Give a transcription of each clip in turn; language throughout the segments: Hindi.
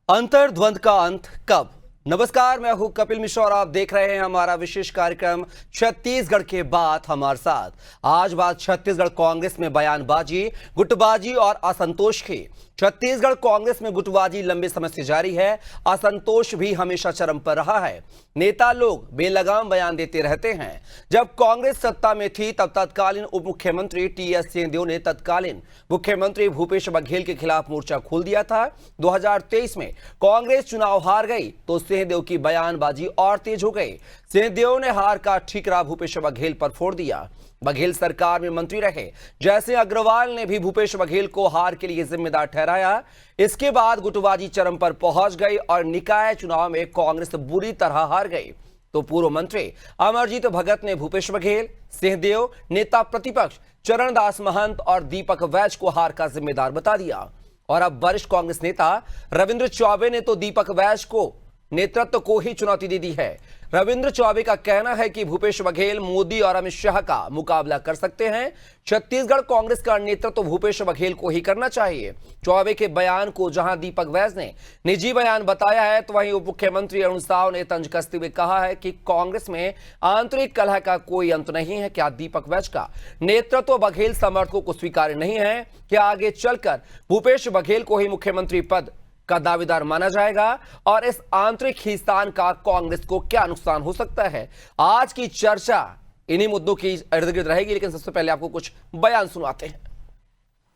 अंतर्द्वंद का अंत कब। नमस्कार, मैं हूं कपिल मिश्रा और आप देख रहे हैं हमारा विशेष कार्यक्रम छत्तीसगढ़ के बात हमारे साथ। आज बात छत्तीसगढ़ कांग्रेस में बयानबाजी, गुटबाजी और असंतोष की। छत्तीसगढ़ कांग्रेस में गुटबाजी लंबे समय से जारी है, असंतोष भी हमेशा चरम पर रहा है। नेता लोग बेलगाम बयान देते रहते हैं। जब कांग्रेस सत्ता में थी तब तत्कालीन उप मुख्यमंत्री टीएस सिंहदेव ने तत्कालीन मुख्यमंत्री भूपेश बघेल के खिलाफ मोर्चा खोल दिया था। 2023 में कांग्रेस चुनाव हार गई तो सिंहदेव की बयानबाजी और तेज हो गई। सिंहदेव ने हार का ठीकरा भूपेश बघेल पर फोड़ दिया। बघेल सरकार में मंत्री रहे जैसे अग्रवाल ने भी भूपेश बघेल को हार के लिए जिम्मेदार ठहराया। इसके बाद गुटबाजी चरम पर पहुंच गई और निकाय चुनाव में कांग्रेस बुरी तरह हार गई तो पूर्व मंत्री अमरजीत भगत ने भूपेश बघेल, सिंहदेव, नेता प्रतिपक्ष चरणदास महंत और दीपक वैज को हार का जिम्मेदार बता दिया। और अब वरिष्ठ कांग्रेस नेता रविंद्र चौबे ने तो दीपक वैज को नेतृत्व को ही चुनौती दे दी है। रविंद्र चौबे का कहना है कि भूपेश बघेल मोदी और अमित शाह का मुकाबला कर सकते हैं। छत्तीसगढ़ कांग्रेस का नेतृत्व भूपेश बघेल को ही करना चाहिए। चौबे के बयान को जहां दीपक वैज ने निजी बयान बताया है तो वहीं उप मुख्यमंत्री अरुण साव ने तंज कसते हुए कहा है कि कांग्रेस में आंतरिक कलह का कोई अंत नहीं है। क्या दीपक वैज का नेतृत्व बघेल समर्थकों को स्वीकार्य नहीं है? क्या आगे चलकर भूपेश बघेल को ही मुख्यमंत्री पद का दावेदार माना जाएगा? और इस आंतरिक खींचतान का कांग्रेस को क्या नुकसान हो सकता है? आज की चर्चा इन्हीं मुद्दों की इर्द गिर्द रहेगी, लेकिन सबसे पहले आपको कुछ बयान सुनाते हैं।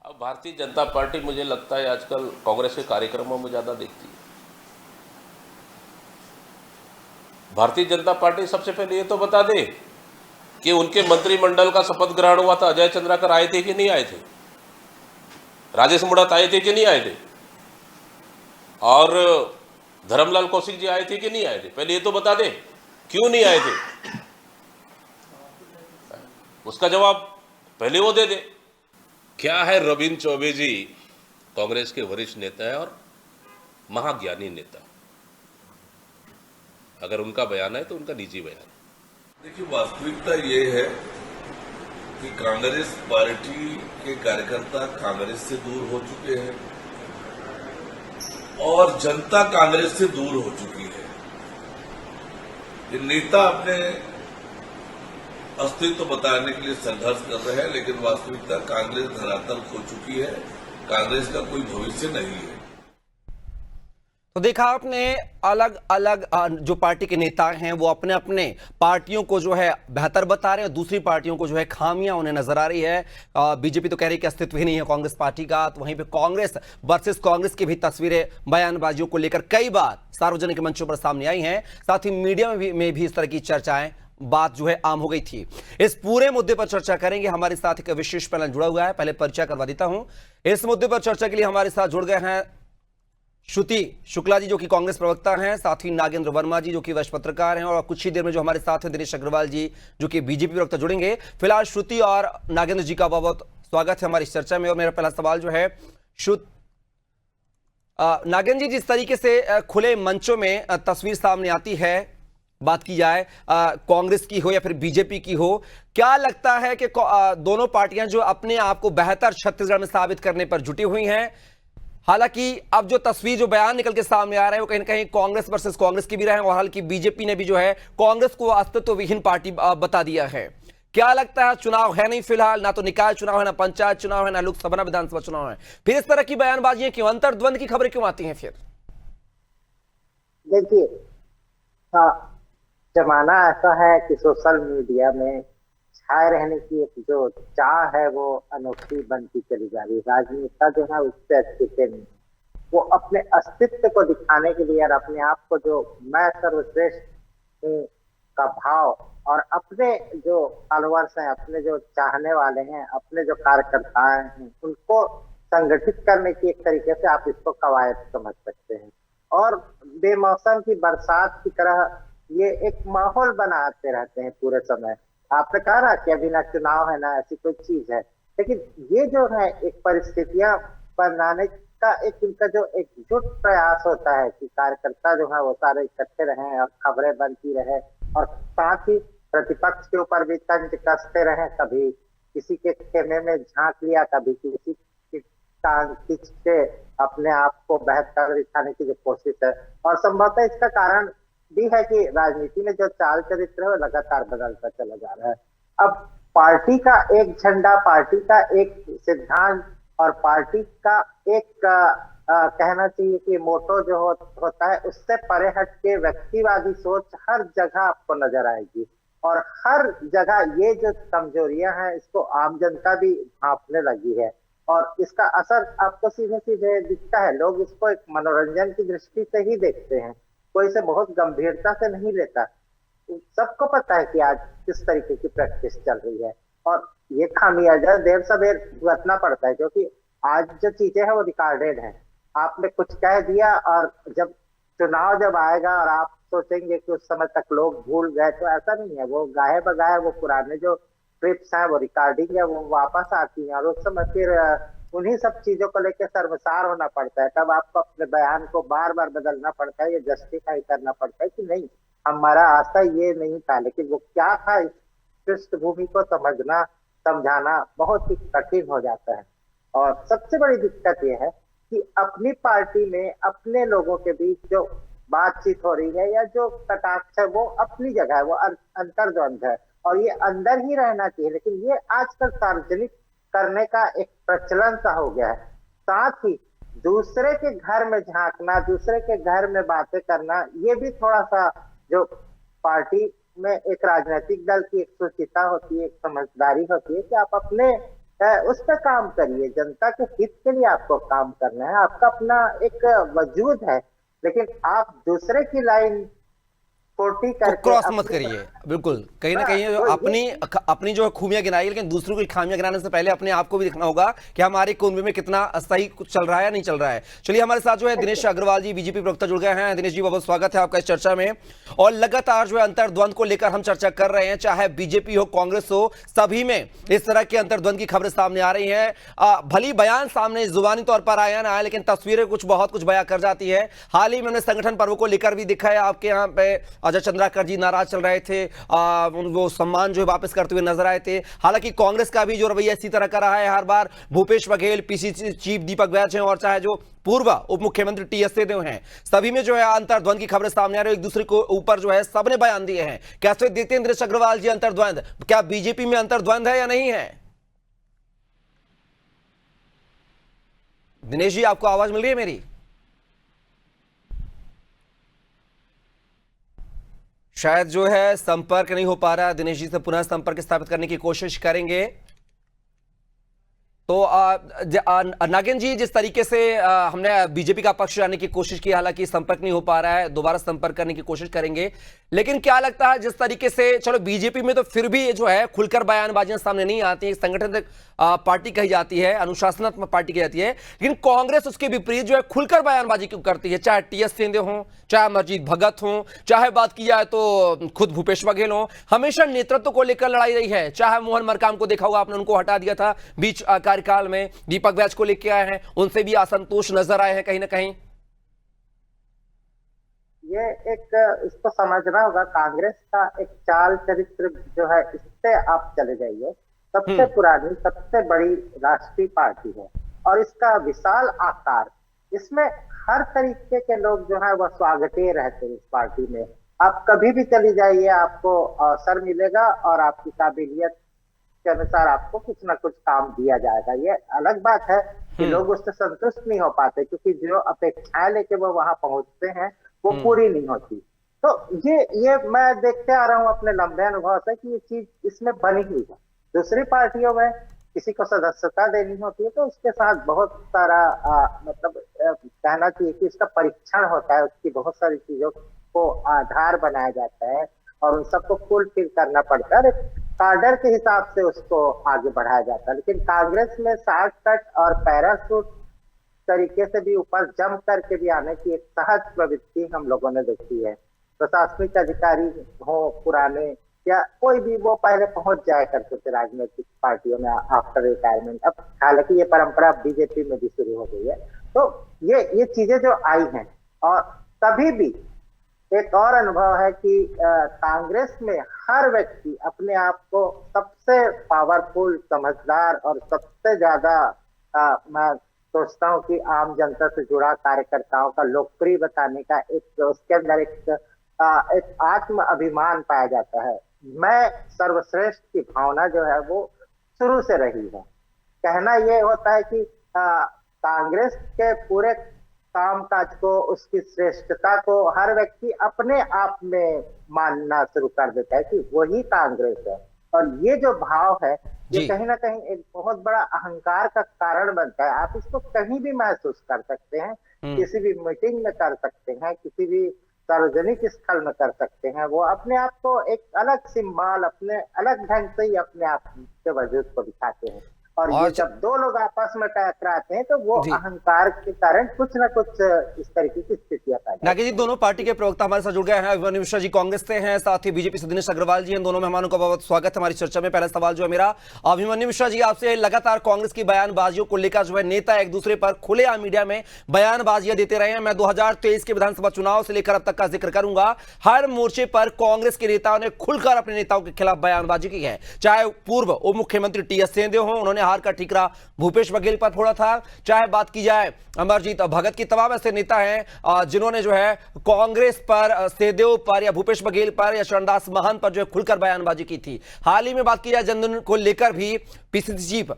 अब भारतीय जनता पार्टी मुझे लगता है आजकल कांग्रेस के कार्यक्रमों में ज्यादा दिखती है। भारतीय जनता पार्टी सबसे पहले ये तो बता दे कि उनके मंत्रिमंडल का शपथ ग्रहण हुआ था, अजय चंद्राकर आए थे कि नहीं आए थे? राजेश मुड़त आए थे कि नहीं आए थे? और धर्मलाल कौशिक जी आए थे कि नहीं आए थे? पहले ये तो बता दे क्यों नहीं आए थे, उसका जवाब पहले वो दे दे। क्या है, रविंद्र चौबे जी कांग्रेस के वरिष्ठ नेता है और महाज्ञानी नेता। अगर उनका बयान है तो उनका निजी बयान है। देखिए, वास्तविकता ये है कि कांग्रेस पार्टी के कार्यकर्ता कांग्रेस से दूर हो चुके हैं और जनता कांग्रेस से दूर हो चुकी है। ये नेता अपने अस्तित्व बताने के लिए संघर्ष कर रहे हैं, लेकिन वास्तविकता कांग्रेस धरातल खो चुकी है। कांग्रेस का कोई भविष्य नहीं है। तो देखा आपने, अलग अलग जो पार्टी के नेता हैं वो अपने अपने पार्टियों को जो है बेहतर बता रहे हैं, दूसरी पार्टियों को जो है खामियां उन्हें नजर आ रही है। बीजेपी तो कह रही है कि अस्तित्व ही नहीं है कांग्रेस पार्टी का, तो वहीं पे कांग्रेस वर्सेस कांग्रेस की भी तस्वीरें बयानबाजियों को लेकर कई बार सार्वजनिक मंचों पर सामने आई हैं। साथ ही मीडिया में भी इस तरह की चर्चाएं, बात जो है आम हो गई थी। इस पूरे मुद्दे पर चर्चा करेंगे। हमारे साथ एक विशेष पैनल जुड़ा हुआ है, पहले परिचय करवा देता हूं। इस मुद्दे पर चर्चा के लिए हमारे साथ जुड़ गए हैं श्रुति शुक्ला जी जो कि कांग्रेस प्रवक्ता हैं, साथ ही नागेंद्र वर्मा जी जो कि वरिष्ठ पत्रकार हैं, और कुछ ही देर में जो हमारे साथ हैं दिनेश अग्रवाल जी जो कि बीजेपी प्रवक्ता जुड़ेंगे। फिलहाल श्रुति और नागेंद्र जी का बहुत बहुत स्वागत है हमारी इस चर्चा में। और मेरा पहला सवाल जो है नागेंद्र जी, जिस तरीके से खुले मंचों में तस्वीर सामने आती है, बात की जाए कांग्रेस की हो या फिर बीजेपी की हो, क्या लगता है कि दोनों पार्टियां जो अपने आप को बेहतर छत्तीसगढ़ में साबित करने पर जुटी हुई हैं? हालांकि अब जो तस्वीर, जो बयान निकल के सामने आ रहे हैं वो कहीं ना कहीं कांग्रेस वर्सेस कांग्रेस की भी रहे हैं, और हालांकि बीजेपी ने भी जो है कांग्रेस को अस्तित्व विहीन पार्टी बता दिया है। क्या लगता है, चुनाव है नहीं फिलहाल, ना तो निकाय चुनाव है, ना पंचायत चुनाव है, ना लोकसभा, ना विधानसभा चुनाव है, फिर इस तरह की बयानबाजियां क्यों, अंतर्द्वंद की खबरें क्यों आती हैं फिर? देखिए, जमाना ऐसा है कि सोशल मीडिया में छाए रहने की एक जो चाह है वो अनोखी बनती चली जा रही है। राजनेता जो है उससे अस्तित्व नहीं, वो अपने अस्तित्व को दिखाने के लिए और अपने आप को जो मैं सर्वश्रेष्ठ हूँ का भाव, और अपने जो फॉलोअर्स हैं, अपने जो चाहने वाले हैं, अपने जो कार्यकर्ता हैं, उनको संगठित करने की एक तरीके से आप इसको कवायद समझ सकते हैं। और बेमौसम की बरसात की तरह ये एक माहौल बनाते रहते हैं पूरे समय। आपने कहा ना कि अभी ना चुनाव है ना ऐसी कोई चीज है, लेकिन ये जो है एक परिस्थितियां बनाने का एक इनका जो एकजुट प्रयास होता है कि कार्यकर्ता जो है वो सारे इकट्ठे रहे और खबरें बनती रहे और साथ ही प्रतिपक्ष के ऊपर भी तंज कसते रहे, कभी किसी के खेमे में झांक लिया, कभी किसी की टांग खींच के अपने आप को बेहतर दिखाने की जो कोशिश है। और संभवतः इसका कारण भी है कि राजनीति में जो चाल चरित्र है वो लगातार बदलता चला जा रहा है। अब पार्टी का एक झंडा, पार्टी का एक सिद्धांत और पार्टी का एक कहना चाहिए कि मोटो जो होता है उससे परे हट के व्यक्तिवादी सोच हर जगह आपको नजर आएगी। और हर जगह ये जो कमजोरियां हैं इसको आम जनता भी भांपने लगी है और इसका असर आपको सीधे सीधे दिखता है। लोग इसको एक मनोरंजन की दृष्टि से ही देखते हैं, कोई इसे बहुत गंभीरता से नहीं लेता। सबको पता है कि आज किस तरीके की प्रैक्टिस चल रही है और ये खामियाजा देर सवेर भुगतना पड़ता है, क्योंकि आज जो चीजें हैं वो रिकॉर्डेड है। आपने कुछ कह दिया और जब चुनाव जब आएगा और आप सोचेंगे कि उस समय तक लोग भूल गए, तो ऐसा नहीं है। वो गाहे बगाहे वो पुराने जो ट्रिप्स हैं, वो रिकॉर्डिंग है, वो वापस आती है और उस समय फिर उन्हीं सब चीजों को लेकर शर्मसार होना पड़ता है। तब आपको अपने बयान को बार बार बदलना पड़ता है, ये जस्टिफाई करना पड़ता है कि नहीं, हमारा आशा ये नहीं था। लेकिन वो क्या था, इस पृष्ठभूमि को समझना समझाना बहुत ही कठिन हो जाता है। और सबसे बड़ी दिक्कत यह है कि अपनी पार्टी में अपने लोगों के बीच जो बातचीत हो रही है या जो कटाक्ष है वो अपनी जगह है, वो अंतर्द्वंद है और ये अंदर ही रहना चाहिए। लेकिन ये आजकल सार्वजनिक करने का एक प्रचलन सा हो गया है। साथ ही दूसरे के घर में झांकना, दूसरे के घर में बातें करना, ये भी थोड़ा सा जो पार्टी में एक राजनीतिक दल की एक सुचिता होती है, एक समझदारी होती है कि आप अपने उस पर काम करिए, जनता के हित के लिए आपको काम करना है, आपका अपना एक वजूद है। लेकिन आप दूसरे की लाइन पोटी करके क्रॉस मत करिए। बिल्कुल, कहीं ना कहीं जो अपनी जो खूबियां गिनाई, लेकिन दूसरों की खामियां गिनाने से पहले अपने आप को भी देखना होगा कि हमारे कुंभ में कितना सही कुछ चल रहा है या नहीं चल रहा है। चलिए, हमारे साथ जो है दिनेश अग्रवाल जी, बीजेपी प्रवक्ता, जुड़ गए हैं। दिनेश जी, बहुत स्वागत है आपका इस चर्चा में। और लगातार जो है अंतर्द्वंद को लेकर हम चर्चा कर रहे हैं, चाहे बीजेपी हो, कांग्रेस हो, सभी में इस तरह के अंतर्द्वंद की खबरें सामने आ रही है। भली बयान सामने जुबानी तौर पर आया ना आया, लेकिन तस्वीरें कुछ बहुत कुछ बयां कर जाती है। हाल ही में हमने संगठन पर्व को लेकर भी दिखा है, आपके यहाँ पे अजय चंद्राकर जी नाराज चल रहे थे, वो सम्मान जो है वापस करते हुए नजर आए थे। हालांकि कांग्रेस का भी जो रवैया इसी तरह का रहा है हर बार। भूपेश बघेल, पीसीसी चीफ दीपक बैच हैं और चाहे जो पूर्व उप मुख्यमंत्री टीएस सिंहदेव हैं, सभी में जो है अंतर्द्वंद की खबरें सामने आ रही है। एक दूसरे को ऊपर जो है सबने बयान दिए हैं। कैसे देखते हैं दिनेश अग्रवाल जी अंतर्द्वंद? क्या बीजेपी में अंतर्द्वंद है या नहीं है? दिनेश जी, आपको आवाज मिल रही है मेरी? शायद जो है संपर्क नहीं हो पा रहा। दिनेश जी से पुनः संपर्क स्थापित करने की कोशिश करेंगे। तो नागेंद्र जी, जिस तरीके से हमने बीजेपी का पक्ष जाने की कोशिश की, हालांकि संपर्क नहीं हो पा रहा है, दोबारा संपर्क करने की कोशिश करेंगे। लेकिन क्या लगता है, जिस तरीके से, चलो बीजेपी में तो फिर भी जो है खुलकर बयानबाजियां सामने नहीं आती, संगठन पार्टी कही जाती है, अनुशासनात्मक पार्टी कही जाती है, लेकिन कांग्रेस उसके विपरीत जो है खुलकर बयानबाजी क्यों करती है? चाहे टीएस सिंहदेव हो, चाहे अमरजीत भगत हो, चाहे बात की जाए तो खुद भूपेश बघेल हो, हमेशा नेतृत्व को लेकर लड़ाई रही है। चाहे मोहन मरकाम को देखा होगा आपने, उनको हटा दिया था बीच कार्यकाल में, दीपक बैच को लेके आए हैं, उनसे भी असंतोष नजर आए हैं कहीं ना कहीं। ये एक इसको समझना होगा, कांग्रेस का एक चाल चरित्र जो है, इससे आप चले जाइए। सबसे पुरानी, सबसे बड़ी राष्ट्रीय पार्टी है और इसका विशाल आकार, इसमें हर तरीके के लोग जो है वह स्वागतीय रहते हैं इस पार्टी में। आप कभी भी चली जाइए, आपको अवसर मिलेगा और आपकी काबिलियत के अनुसार आपको कुछ ना कुछ काम दिया जाएगा। ये अलग बात है कि लोग उससे संतुष्ट नहीं हो पाते, क्योंकि जो अपेक्षाएं लेके वो वहां पहुंचते हैं वो पूरी नहीं होती। तो ये मैं देखते आ रहा हूँ अपने लंबे अनुभव से कि ये चीज इसमें बनी हुई है। दूसरी पार्टियों में किसी को सदस्यता देनी होती है तो उसके साथ बहुत सारा मतलब कहना चाहिए कि इसका परीक्षण होता है, उसकी बहुत सारी चीजों को आधार बनाया जाता है और उन सबको फुलफिल करना पड़ता है, कार्डर के हिसाब से उसको आगे बढ़ाया जाता है। लेकिन कांग्रेस में शॉर्टकट और पैराशूट तरीके से भी ऊपर जंप करके भी आने की एक सहज प्रवृत्ति हम लोगों ने देखी है। प्रशासनिक अधिकारी हो पुराने या कोई भी, वो पहले पहुंच जाया करते थे राजनीतिक पार्टियों में आफ्टर रिटायरमेंट। अब हालांकि ये परंपरा बीजेपी में भी शुरू हो गई है। तो ये चीजें जो आई हैं, और तभी भी एक और अनुभव है कि कांग्रेस में हर व्यक्ति अपने आप को सबसे पावरफुल, समझदार और सबसे ज्यादा मैं सोचता हूँ कि आम जनता से जुड़ा कार्यकर्ताओं का लोकप्रिय बताने का एक, उसके अंदर एक आत्म अभिमान पाया जाता है। मैं सर्वश्रेष्ठ की भावना जो है वो शुरू से रही है। कहना ये होता है कि कांग्रेस के पूरे कामकाज को, उसकी श्रेष्ठता को हर व्यक्ति अपने आप में मानना शुरू कर देता है कि वही कांग्रेस है। और ये जो भाव है, ये कहीं ना कहीं एक बहुत बड़ा अहंकार का कारण बनता है। आप इसको कहीं भी महसूस कर सकते हैं, किसी भी मीटिंग में कर सकते हैं, किसी भी सार्वजनिक स्थल में कर सकते हैं। वो अपने आप को एक अलग सिंबल, अपने अलग ढंग से ही अपने आप के वजूद को दिखाते हैं। और ये जब दो लोग आपस में टकराते हैं तो वो अहंकार के कारण कुछ ना कुछ इस तरीके की स्थितियां पैदा। नागी जी, दोनों पार्टी के प्रवक्ता हमारे साथ जुड़ गए हैं। अभिमन्यु मिश्रा जी कांग्रेस से हैं, साथ ही बीजेपी से दिनेश अग्रवाल जी हैं। दोनों मेहमानों का बहुत स्वागत है हमारी चर्चा में। पहला सवाल जो है मेरा, अभिमन्यु मिश्रा जी आपसे, लगातार कांग्रेस की बयानबाजियों को लेकर जो है नेता एक दूसरे पर खुलेआम मीडिया में बयानबाजियां देते रहे हैं। मैं 2023 के विधानसभा चुनाव से लेकर अब तक का जिक्र करूंगा, हर मोर्चे पर कांग्रेस के नेताओं ने खुलकर अपने नेताओं के खिलाफ बयानबाजी की है। चाहे पूर्व उप मुख्यमंत्री टी.एस. सिंहदेव हो, उन्होंने हार का ठीकरा भूपेश बघेल पर फोड़ा था, चाहे बात की जाए अमरजीत भगत की, तमाम ऐसे नेता हैं जिन्होंने जो है कांग्रेस पर, सिंहदेव पर या भूपेश बघेल पर या शरणदास महंत पर जो है खुलकर बयानबाजी की थी। हाल ही में बात की जाए जनधन को लेकर भी पीसीसी चीफ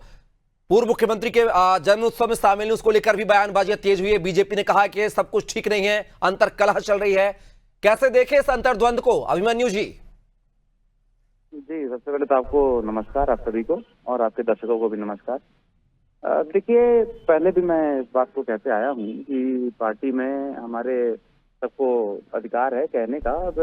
पूर्व मुख्यमंत्री के जन्म उत्सव में शामिल, उसको लेकर भी बयानबाजियां तेज हुई है। बीजेपी ने कहा कि सब कुछ ठीक नहीं है, अंतर कलह चल रही है। कैसे देखें इस अंतर्द्वंद को अभिमन्यु जी? जी, सबसे पहले तो आपको नमस्कार, आप सभी को, और आपके दर्शकों को भी नमस्कार। देखिए, पहले भी मैं इस बात को कहते आया हूँ कि पार्टी में हमारे सबको अधिकार है कहने का। अब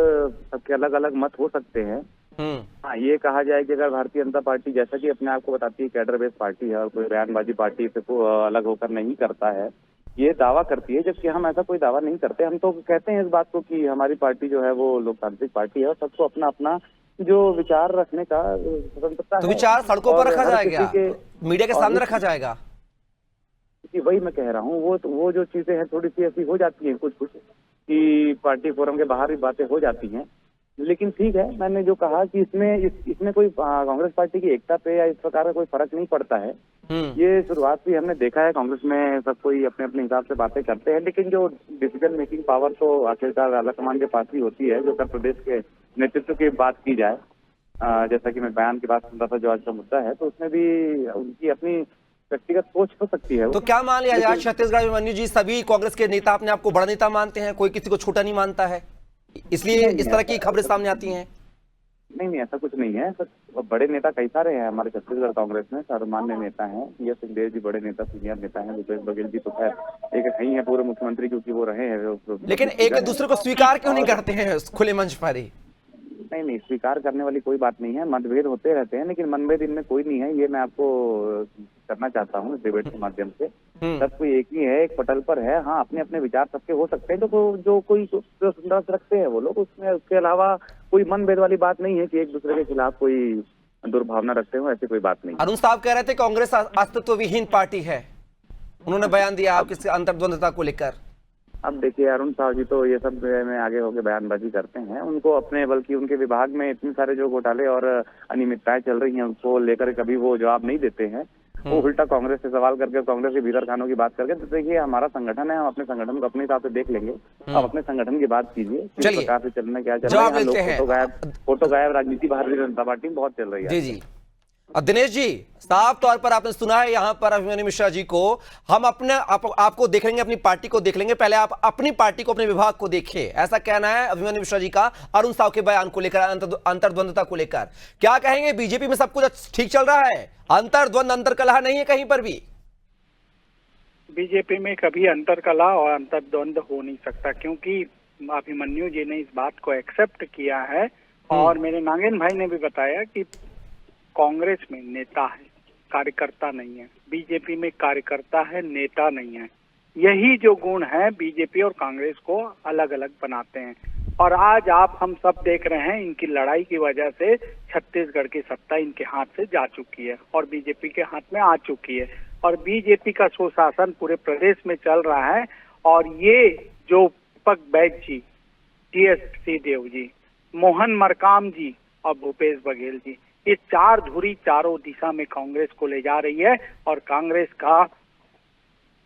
सबके अलग अलग मत हो सकते हैं। हाँ, ये कहा जाए कि अगर भारतीय जनता पार्टी, जैसा कि अपने आप को बताती है, कैडर बेस्ड पार्टी है और कोई बयानबाजी पार्टी से अलग होकर नहीं करता है, ये दावा करती है, जबकि हम ऐसा कोई दावा नहीं करते। हम तो कहते हैं इस बात को कि हमारी पार्टी जो है वो लोकतांत्रिक पार्टी है और सबको अपना अपना जो विचार रखने का स्वतंत्रता है। तो विचार सड़कों पर रखा जाएगा, मीडिया के सामने रखा जाएगा? कि वही मैं कह रहा हूँ, वो जो चीजें हैं थोड़ी सी ऐसी हो जाती हैं कुछ कि पार्टी फोरम के बाहर भी बातें हो जाती हैं। लेकिन ठीक है, मैंने जो कहा कि इसमें कोई कांग्रेस पार्टी की एकता पे या इस प्रकार का कोई फर्क नहीं पड़ता है। ये शुरुआत भी हमने देखा है, कांग्रेस में सब कोई अपने अपने हिसाब से बातें करते हैं, लेकिन जो डिसीजन मेकिंग पावर तो आखिरकार आलाकमान के पास ही होती है। जो उत्तर प्रदेश के नेतृत्व की बात की जाए, जैसा कि मैं बयान की बात सुन रहा था जो आज का मुद्दा है, तो उसमें भी उनकी अपनी व्यक्तिगत सोच हो सकती है। तो क्या मान लिया जाए छत्तीसगढ़ में अभिमन्यु जी, सभी कांग्रेस के नेता अपने आप को बड़ा नेता मानते हैं, कोई किसी को छोटा नहीं मानता है, इसलिए इस तरह की खबरें सामने आती हैं? नहीं, ऐसा कुछ नहीं है। बड़े नेता कई सारे हैं हमारे छत्तीसगढ़ कांग्रेस में, सर्वमान्य नेता हैं। टी.एस. सिंहदेव जी बड़े नेता, सीनियर नेता हैं। भूपेश बघेल जी तो खैर एक नहीं है पूर्व मुख्यमंत्री, क्योंकि वो रहे हैं। लेकिन एक दूसरे को स्वीकार क्यों नहीं करते हैं खुले मंच पर ही? नहीं, स्वीकार करने वाली कोई बात नहीं है। मतभेद होते रहते हैं, लेकिन मनभेद इनमें कोई नहीं है। ये मैं आपको करना चाहता हूँ इस डिबेट के माध्यम से। सब कोई एक ही है, एक पटल पर है। हाँ, अपने अपने विचार सबके हो सकते हैं, जो कोई संदर्भ रखते हैं वो लोग, उसमें उसके अलावा कोई मनभेद वाली बात नहीं है कि एक दूसरे के खिलाफ कोई दुर्भावना रखते हो, ऐसी कोई बात नहीं। अरुण साहब कह रहे थे कांग्रेस अस्तित्व विहीन पार्टी है, उन्होंने बयान दिया आपकी अंतर्द्वंदता को लेकर। अब देखिए, अरुण साहब जी तो ये सब में आगे होकर बयानबाजी करते हैं। उनको अपने, बल्कि उनके विभाग में इतने सारे जो घोटाले और अनियमितताएं चल रही हैं, उसको लेकर कभी वो जवाब नहीं देते हैं। वो उल्टा कांग्रेस से सवाल करके, कांग्रेस के भीतर खानों की बात करके। तो देखिए, हमारा संगठन है, हम अपने संगठन को अपने हिसाब से देख लेंगे। आप अपने संगठन की बात कीजिए, किस प्रकार से चलना, क्या चल रहा है। फोटो गायब राजनीति भारतीय जनता पार्टी में बहुत चल रही है। जी। और दिनेश जी, साफ तौर पर आपने सुना है यहाँ पर अभिमन्यु मिश्रा जी को, हम अपने आपको देख लेंगे, अपनी पार्टी को देख लेंगे, पहले आप अपनी पार्टी को, अपने विभाग को देखिए, ऐसा कहना है अभिमन्यु मिश्रा जी का अरुण साहब के बयान को लेकर, अंतर्द्वंदता को लेकर। क्या कहेंगे, बीजेपी में सब कुछ ठीक चल रहा है, अंतर्द्वंद, अंतरकलह नहीं है कहीं पर भी? बीजेपी में कभी अंतरकलह और अंतर्द्वंद हो नहीं सकता, क्योंकि अभिमन्यु जी ने इस बात को एक्सेप्ट किया है। और मेरे नागेंद्र भाई ने भी बताया कि कांग्रेस में नेता है, कार्यकर्ता नहीं है। बीजेपी में कार्यकर्ता है, नेता नहीं है। यही जो गुण है बीजेपी और कांग्रेस को अलग अलग बनाते हैं। और आज आप हम सब देख रहे हैं इनकी लड़ाई की वजह से छत्तीसगढ़ की सत्ता इनके हाथ से जा चुकी है और बीजेपी के हाथ में आ चुकी है और बीजेपी का सुशासन पूरे प्रदेश में चल रहा है। और ये जो दीपक बैज जी, टीएस सिंहदेव जी, मोहन मरकाम जी और भूपेश बघेल जी, ये चार धुरी चारों दिशा में कांग्रेस को ले जा रही है और कांग्रेस का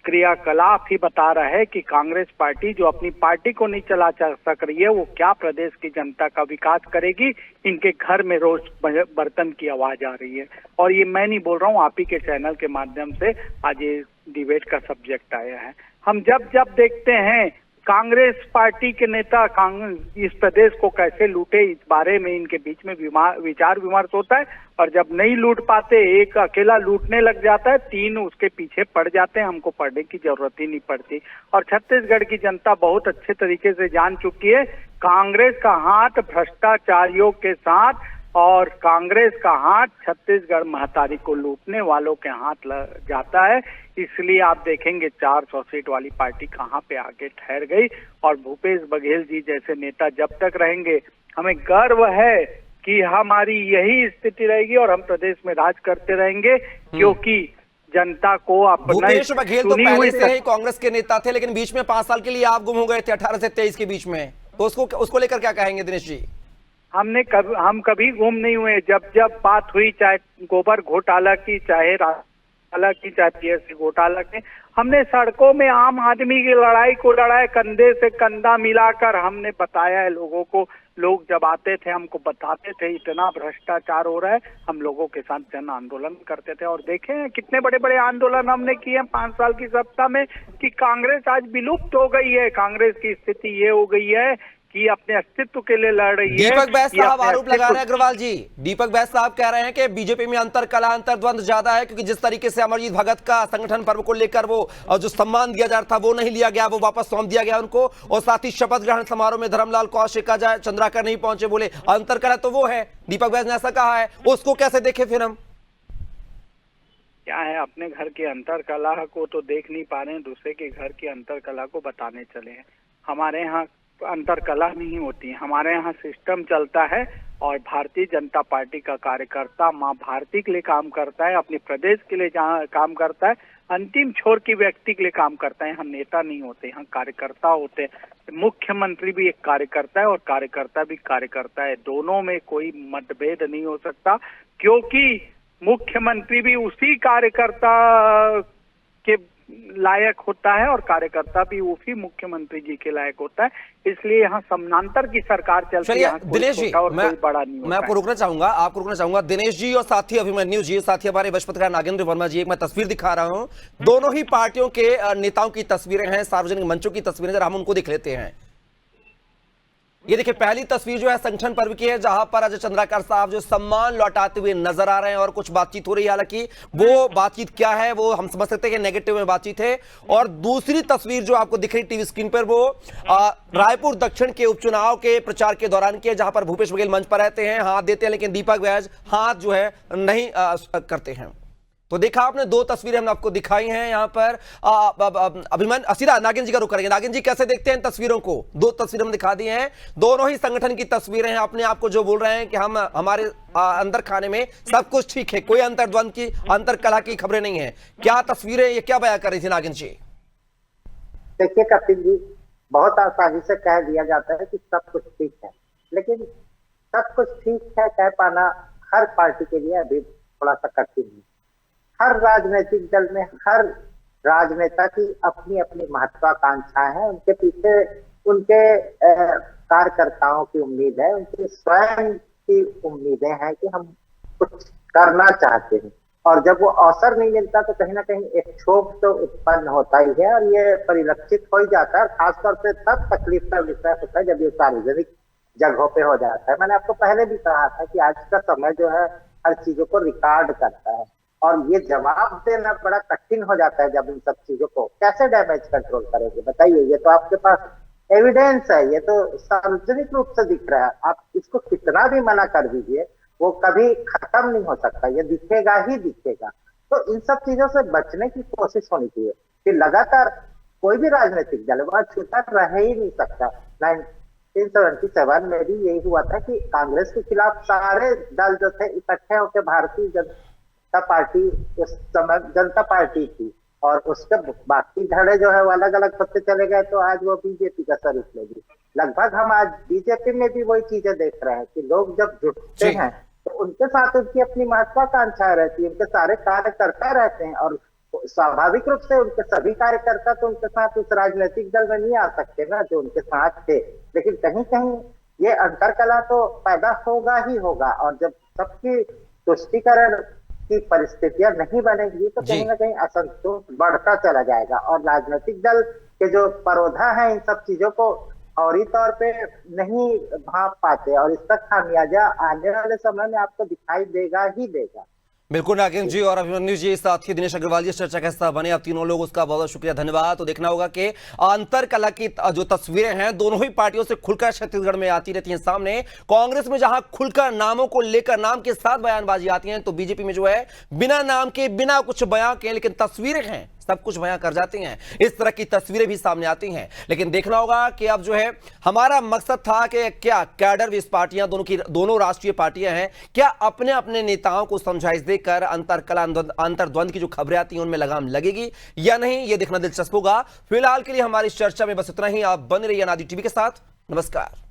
क्रियाकलाप ही बता रहा है कि कांग्रेस पार्टी जो अपनी पार्टी को नहीं चला सक रही है वो क्या प्रदेश की जनता का विकास करेगी। इनके घर में रोज बर्तन की आवाज आ रही है और ये मैं नहीं बोल रहा हूँ, आप ही के चैनल के माध्यम से आज ये डिबेट का सब्जेक्ट आया है। हम जब जब देखते हैं कांग्रेस पार्टी के नेता इस प्रदेश को कैसे लूटे इस बारे में इनके बीच में विचार विमर्श होता है और जब नहीं लूट पाते, एक अकेला लूटने लग जाता है, तीन उसके पीछे पड़ जाते हैं, हमको पढ़ने की जरूरत ही नहीं पड़ती। और छत्तीसगढ़ की जनता बहुत अच्छे तरीके से जान चुकी है कांग्रेस का हाथ भ्रष्टाचारियों के साथ और कांग्रेस का हाथ छत्तीसगढ़ महतारी को लूटने वालों के हाथ लग जाता है। इसलिए आप देखेंगे 400 सीट वाली पार्टी कहां पे आगे ठहर गई और भूपेश बघेल जी जैसे नेता जब तक रहेंगे हमें गर्व है कि हमारी यही स्थिति रहेगी और हम प्रदेश में राज करते रहेंगे क्योंकि जनता को अपना भूपेश बघेल तो पहले से ही कांग्रेस के नेता थे, लेकिन बीच में 5 साल के लिए आप गुम हो गए थे 18 से 23 के बीच में, तो उसको लेकर क्या कहेंगे दिनेश जी? हम कभी गुम नहीं हुए। जब जब बात हुई चाहे गोबर घोटाला की, चाहे घोटाला की, चाहे पीएससी घोटाला की, हमने सड़कों में आम आदमी की लड़ाई को लड़ाए, कंधे से कंधा मिलाकर हमने बताया है लोगों को। लोग जब आते थे हमको बताते थे इतना भ्रष्टाचार हो रहा है, हम लोगों के साथ जन आंदोलन करते थे और देखे हैं कितने बड़े बड़े आंदोलन हमने किए हैं 5 साल की सत्ता में कि कांग्रेस आज विलुप्त हो गई है। कांग्रेस की स्थिति ये हो गई है कि अपने अस्तित्व के लिए लड़ रही है। दीपक बैज साहब आरोप लगा रहे हैं, अग्रवाल जी, दीपक बैज साहब कह रहे हैं कि बीजेपी में अंतर कला अंतर द्वंद ज्यादा है क्योंकि जिस तरीके से अमरजीत भगत का संगठन पर्व को लेकर वो जो सम्मान दिया जा रहा था वो नहीं लिया गया, वो वापस सौंप दिया गया उनको, और साथ ही शपथ ग्रहण समारोह में धर्मलाल कौशिक चंद्राकर नहीं पहुंचे, बोले अंतर कला तो वो है। दीपक बैज ने ऐसा कहा है, उसको कैसे देखे फिर हम? क्या है, अपने घर की अंतर कला को तो देख नहीं पा रहे हैं, दूसरे के घर की अंतर कला को बताने चले हैं। हमारे यहाँ अंतर कला नहीं होती, हमारे यहाँ सिस्टम चलता है और भारतीय जनता पार्टी का कार्यकर्ता माँ भारती के लिए काम करता है, अपने प्रदेश के लिए काम करता है, अंतिम छोर की व्यक्ति के लिए काम करता है। हम नेता नहीं होते, यहाँ कार्यकर्ता होते हैं। मुख्यमंत्री भी एक कार्यकर्ता है और कार्यकर्ता भी कार्यकर्ता है, दोनों में कोई मतभेद नहीं हो सकता क्योंकि मुख्यमंत्री भी उसी कार्यकर्ता के लायक होता है और कार्यकर्ता भी उसी मुख्यमंत्री जी के लायक होता है। इसलिए यहाँ समानांतर की सरकार चलती है। दिनेश जी, मैं आपको रोकना चाहूंगा दिनेश जी और साथी अभिमन्यु जी, साथी हमारे वरिष्ठ पत्रकार नागेंद्र वर्मा जी, एक मैं तस्वीर दिखा रहा हूं, दोनों ही पार्टियों के नेताओं की तस्वीरें हैं, सार्वजनिक मंचों की तस्वीरें, जरा हम उनको देख लेते हैं। ये देखिए पहली तस्वीर जो है संगठन पर्व की है, जहां पर अजय चंद्राकर साहब जो सम्मान लौटाते हुए नजर आ रहे हैं और कुछ बातचीत हो रही है, हालांकि वो बातचीत क्या है वो हम समझ सकते हैं कि नेगेटिव में बातचीत है। और दूसरी तस्वीर जो आपको दिख रही टीवी स्क्रीन पर वो रायपुर दक्षिण के उपचुनाव के प्रचार के दौरान की है, जहां पर भूपेश बघेल मंच पर रहते हैं, हाथ देते हैं, लेकिन दीपक बैज हाथ जो है नहीं करते हैं। तो देखा आपने, 2 तस्वीरें हमने आपको दिखाई हैं यहाँ पर। अभिमन्यु सीधा नागिन जी का रुख करेंगे। नागिन जी कैसे देखते हैं इन तस्वीरों को? 2 तस्वीरें हम दिखा दी हैं, दोनों ही संगठन की तस्वीरें हैं। अपने आप को जो बोल रहे हैं कि हम हमारे अंदर खाने में सब कुछ ठीक है, कोई अंतर्द्वंद की अंतर कला की खबरें नहीं है। क्या तस्वीरें, ये क्या बयां कर रही थी नागिन जी? देखिए कपिल जी, बहुत आसानी से कह दिया जाता है कि सब कुछ ठीक है, लेकिन सब कुछ ठीक है कह पाना हर पार्टी के लिए अभी थोड़ा सा कठिन है। हर राजनीतिक दल में हर राजनेता की अपनी अपनी महत्वाकांक्षाएं हैं, उनके पीछे उनके कार्यकर्ताओं की उम्मीद है, उनकी स्वयं की उम्मीदें हैं कि हम कुछ करना चाहते हैं, और जब वो अवसर नहीं मिलता तो कहीं ना कहीं एक क्षोभ तो उत्पन्न होता ही है और ये परिलक्षित हो ही जाता है। खासतौर पे तब तकलीफ का विषय होता है जब ये सार्वजनिक जगहों पे हो जाता है। मैंने आपको पहले भी कहा था कि आज का समय जो है हर चीजों को रिकॉर्ड करता है और ये जवाब देना बड़ा कठिन हो जाता है। जब इन सब चीजों को कैसे डैमेज कंट्रोल करेंगे बताइए? ये तो आपके पास एविडेंस है, ये तो सार्वजनिक रूप से दिख रहा है, आप इसको कितना भी मना कर दीजिए वो कभी खत्म नहीं हो सकता, ये दिखेगा ही दिखेगा। तो इन सब चीजों से बचने की कोशिश होनी चाहिए कि लगातार कोई भी राजनीतिक दल वह छूटा रह ही नहीं सकता। 1977 में भी यही हुआ था कि कांग्रेस के खिलाफ सारे दल जो थे इकट्ठे होकर भारतीय जनता पार्टी उस समय जनता पार्टी थी, और उसके बाकी धड़े जो है वो अलग अलग होते चले गए, तो आज वो बीजेपी का स्वरूप लेगी। लगभग हम आज बीजेपी में भी वही चीजें देख रहे हैं कि लोग जब जुटते हैं तो उनके साथ उनकी अपनी महत्वाकांक्षाएं रहती है, उनके सारे कार्यकर्ता रहते हैं, और स्वाभाविक रूप से उनके सभी कार्यकर्ता तो उनके साथ उस राजनीतिक दल में नहीं आ सकते ना जो उनके साथ थे, लेकिन कहीं कहीं ये अंतरकला तो पैदा होगा ही होगा, और जब सबकी तुष्टीकरण की परिस्थितियां नहीं बनेगी तो कहीं ना कहीं असंतोष बढ़ता चला जाएगा, और राजनीतिक दल के जो परोधा है इन सब चीजों को फौरी तौर पे नहीं भांप पाते, और इसका खामियाजा आने वाले समय में आपको दिखाई देगा ही देगा। बिल्कुल नागिन जी और अभिमन्यु जी, साथ ही दिनेश अग्रवाल जी चर्चा का हिस्सा बने। आप तीनों लोग उसका बहुत बहुत शुक्रिया, धन्यवाद। तो देखना होगा कि अंतर कला की जो तस्वीरें हैं दोनों ही पार्टियों से खुलकर छत्तीसगढ़ में आती रहती हैं सामने। कांग्रेस में जहां खुलकर नामों को लेकर नाम के साथ बयानबाजी आती है, तो बीजेपी में जो है बिना नाम के बिना कुछ बयां के लेकिन तस्वीरें हैं सब कुछ बयां कर जाती हैं। इस तरह की तस्वीरें भी सामने आती हैं, लेकिन देखना होगा कि अब जो है हमारा मकसद था कि क्या कैडर इस पार्टियां दोनों राष्ट्रीय पार्टियां हैं, क्या अपने अपने नेताओं को समझाइश देकर अंतरकला अंतर्द्वंद की जो खबरें आती हैं उनमें लगाम लगेगी या नहीं, यह देखना दिलचस्प होगा। फिलहाल के लिए हमारी चर्चा में बस इतना ही। आप बने रहिए अनादि टीवी के साथ। नमस्कार।